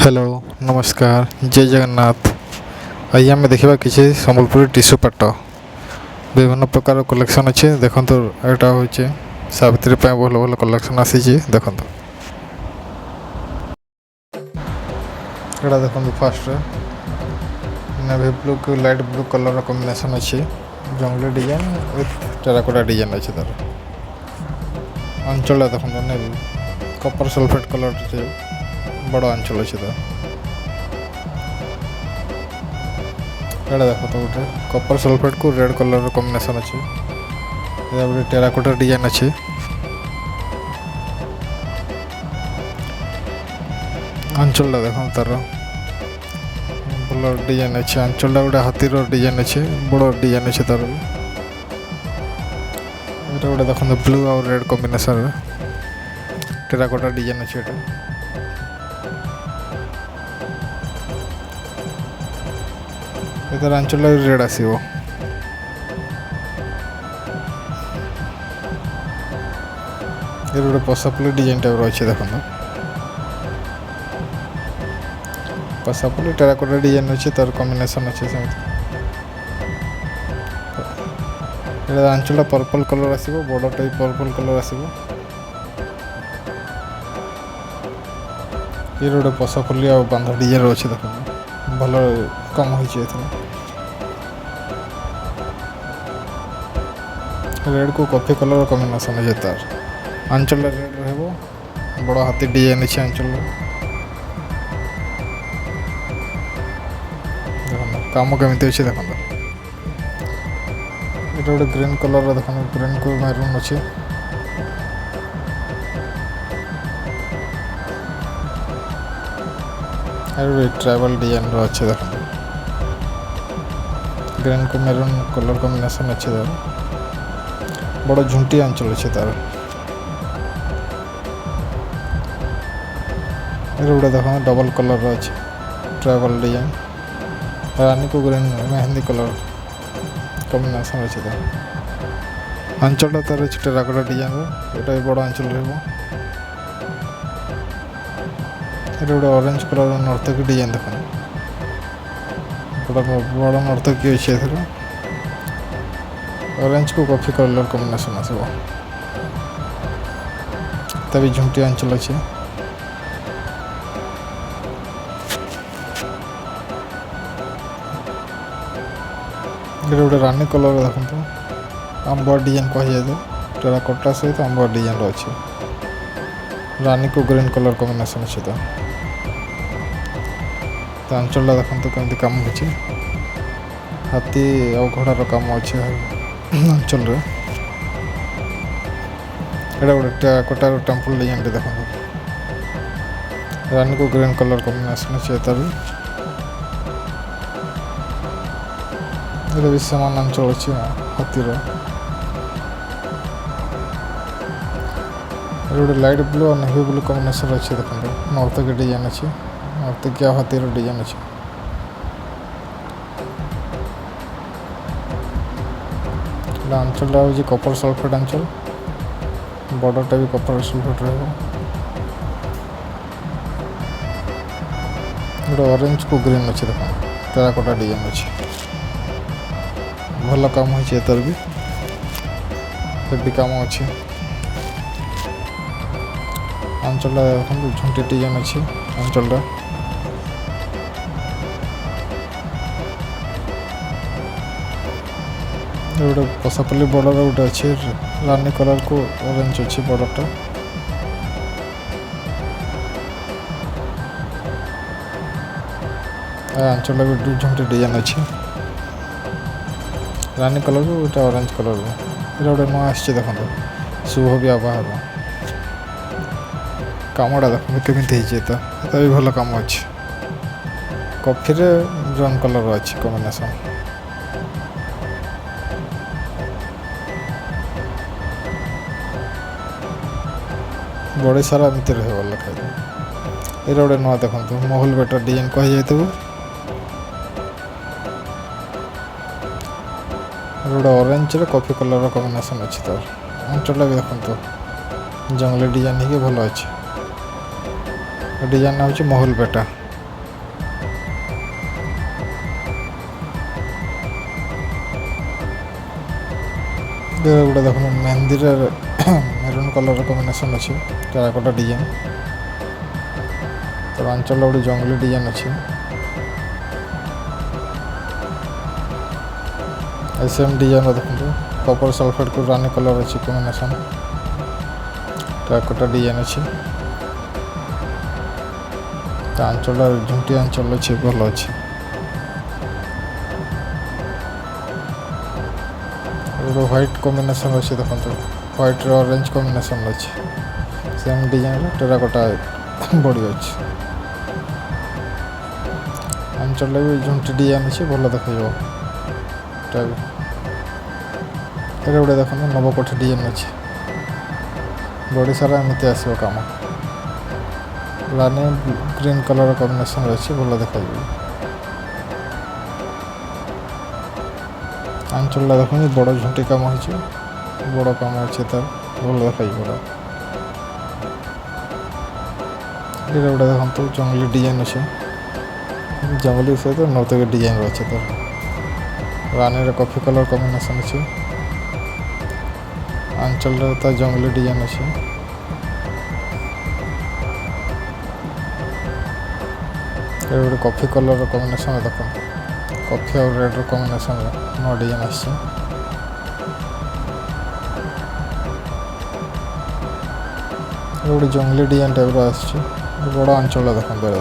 Hello नमस्कार जय जगन्नाथ। आज आम देखा किसी संबलपुरी टिश्यू पाट विभिन्न प्रकार कलेक्शन अच्छे देखो। यहाँ हूँ सावित्री भल भल कलेक्शन आसी देखो। यहाँ देखो फास्ट नेवी ब्लू को लाइट ब्लू कलर कॉम्बिनेशन अच्छे जंगली डिजाइन विथ टेराकोटा डिजाइन अच्छे तार अंचल देखो नेवी कपर सल्फेट कलर बड़ अंचल अच्छे तो ये देखो तो गोटे कपर सल्फेट को रेड कलर कॉम्बिनेशन अच्छे गोटे टेराकोटा डिजाइन अच्छे अंचल देखो तार भल डिजाइन अच्छे अंचल गोटे हाथीर डिजाइन अच्छे बड़ डिजाइन अच्छे तार गोटे देखो ब्लू और रेड कॉम्बिनेशन टेराकोटा डिजाइन अच्छे इधर अंचल रेड आसो ये गोटे पसापली डिजाइन टाइप अच्छे देखो पसापली टेराकोटा डिजाइन अच्छे तार कॉम्बिनेशन अच्छे अंचल पर्पल कलर आसो बड़ टाइप पर्पल कलर आसो ये गोटे पसापली आ बांध डिजाइन अच्छे देखो भल कम हो रेड को कॉफी कलर कॉम्बिनेशन है तार अंचल रेड रहो बड़ हाथी डिजाइन अच्छे अंचल देख कम केमी अच्छे देख ये गोटे ग्रीन कलर देख ग्रीन को मेरून अच्छे ट्राइबल डिजाइन अच्छे देख ग्रीन को मेरून कलर कॉम्बिनेशन अच्छे तार बड़ झुंटी अंचल अच्छे तार गोटे देख डबल कलर अच्छे ट्राइबल डिजाइन रानी को ग्रीन मेहंदी कलर कॉम्बिनेशन अच्छे तार अंचल तार टेराकोटा डिजाइन यहाँ भी बड़ अंचल रोटे ऑरेंज कलर नर्तकी डिजाइन देख बड़ नर्तकी अच्छे ऑरेंज को कॉफी कलर कॉम्बिनेशन आसो तभी झुंटी अंचल अच्छे गोटे रानी कलर देखो आंबर डिजाइन कह जाए टेराकोटा सहित आंबर डिजाइन अच्छे रानी को ग्रीन कलर कॉम्बिनेशन अच्छे तो अंचल देखते कमी कम हो हाथी और घोड़ार कम अच्छे अंचल गोटे टेराकोटार टेम्पल डिजाइन देख रानी को ग्रीन कलर कॉम्बिनेशन अच्छे तभी भी सामान अंचल अच्छे हाथीर गोटे लाइट ब्लू और नेवी ब्लू कॉम्बिनेशन अच्छे देखते नर्तकी डिजाइन अच्छे नर्तकी हाथीर डिजाइन अच्छे अंचल हूँ कपर सल्फेट अंचल बॉर्डरटा भी कपर सल्फेट रोटे ऑरेंज को ग्रीन अच्छे देख टेराकोटा डिजाइन अच्छे भल काम हो तार भी काम अच्छे अंचल देखो झुंटी डिजाइन अच्छे अंचल गोटे पसापल्ली बॉर्डर गोटे अच्छे रानी कलर को ऑरेंज अच्छे बॉर्डरटा अंचल भी झुंटी डिजाइन अच्छे रानी कलर को गोटे ऑरेंज कलर ये गोटे नुआ आस देख शुभ व्यवहार कामटा देख केमी तो भी भल कम अच्छे कॉफी ब्राउन कलर अच्छे कॉम्बिनेशन बड़े सारा एमती रहा लिखा ये गोटे नुआ देखो महल बेटर डिजाइन कह जाए गोटे ऑरेंज कॉफी कलर कॉम्बिनेशन अच्छे तार अंचल भी देखो जंगली डिजाइन ही भल अच्छे डिजाइन हूँ महल बेटा। गोटे देख मेहंदी मेरून कलर कॉम्बिनेशन अच्छे टेराकोटा डिजाइन तो आंचल गोटे जंगली डिजाइन अच्छे सेम डिजाइन देखते कपर सल्फेट को रानी कलर अच्छी कॉम्बिनेशन टेराकोटा डिजाइन अच्छे आंचल झुंटी आंचल अच्छे भल अच्छे व्हाइट कॉम्बिनेशन अच्छे देखते व्हाइट ऑरेंज कॉम्बिनेशन अच्छे सेम डिजाइन टेराकोटा बॉडी अच्छे आंचल भी झुंटी डिजाइन अच्छे भल देख गोटे देख नवकोठी डिजाइन अच्छे बॉडी सारा एमती आसो कम रानी ग्रीन कलर कॉम्बिनेशन अच्छे भल देखा आंचल देख बड़ झुंटी कम हो बड़ कम अच्छे तार भल देखा गोटे देखो जंगली डिजाइन अच्छे जंगली सहित नौतकी डिजाइन अच्छे तार रानी कॉफी कलर कॉम्बिनेशन अच्छे आंचल जंगली डिजाइन अच्छे गोटे कॉफी कलर कॉम्बिनेशन देख कॉफी और रेड कॉम्बिनेशन नुआ डिजाइन आसছে गोटे जंगली डिजाइन टाइप आसছে बड़ आंचल देखते